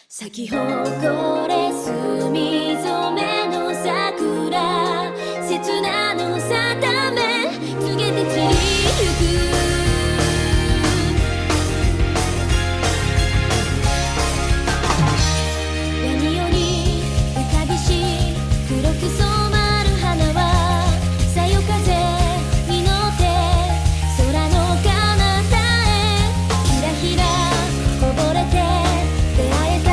咲き誇れ墨染めの桜、刹那の定め告げて散りゆく。闇夜に浮かびし黒く染まる花はさよ風に乗って空の彼方へひらひらこぼれて出会えた。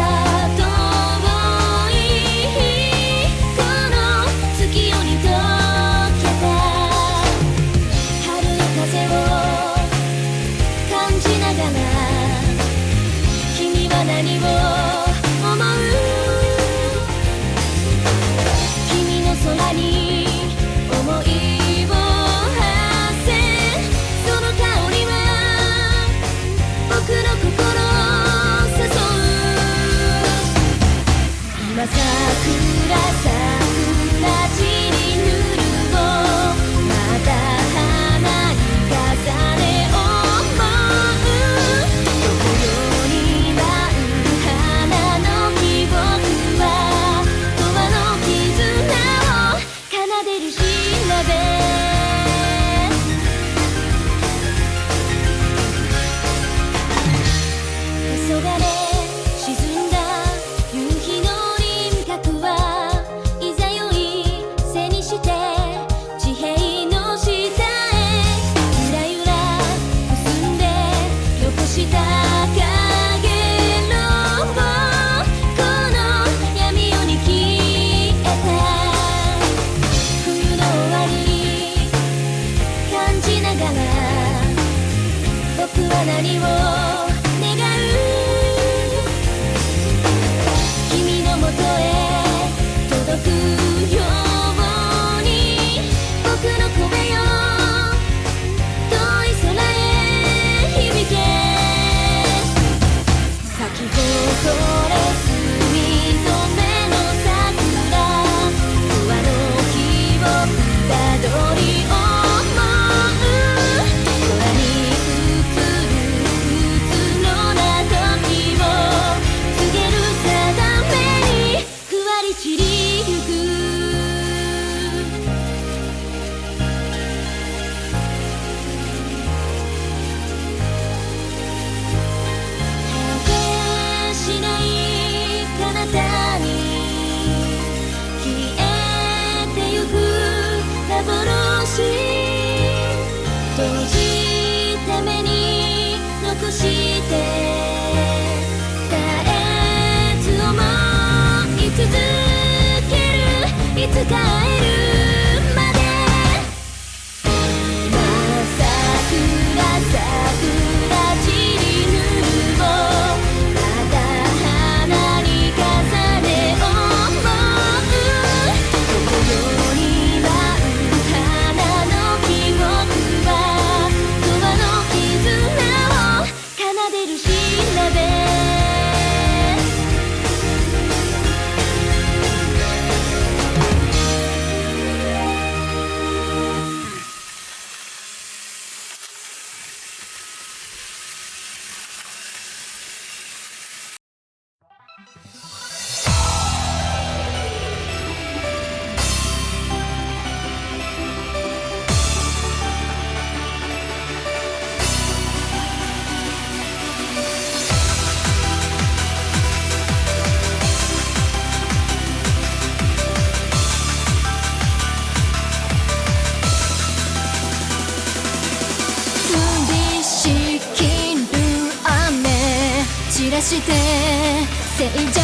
何を思う？君の空に思いを馳せ、その香りは僕の心を誘う。今桜散りぬるをまた花に重ね思う。どこよりは奏でる調べ、黄昏沈んだ夕日の輪郭はいざよい背にして地平の下へゆらゆら結んで残した影のこの闇夜に消えた。感じながら僕は何を願う？君のもとへ届くように僕の声よ遠い空へ響け。咲き誇れ墨染めの桜、不破の日をたどり閉じて目に残して絶えず思い続ける、いつか会えるまで。今桜散りぬるをまた花に重ね思う。どこよりは花の記憶は永遠の絆を奏でる調べ。散らして静寂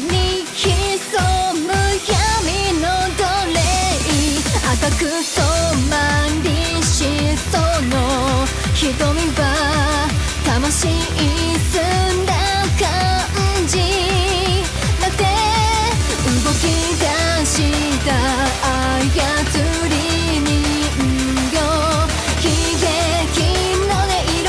に潜む闇の奴隷、赤く染まりしその瞳は魂澄んだ感じなくて、動き出した操り人形、悲劇の音色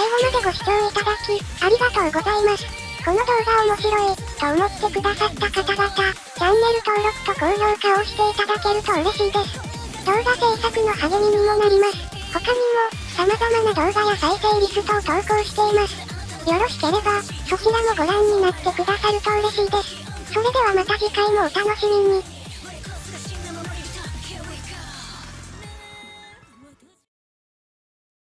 後までご視聴いただき、ありがとうございます。この動画面白い、と思ってくださった方々、チャンネル登録と高評価をしていただけると嬉しいです。動画制作の励みにもなります。他にも、様々な動画や再生リストを投稿しています。よろしければ、そちらもご覧になってくださると嬉しいです。それではまた次回もお楽しみに。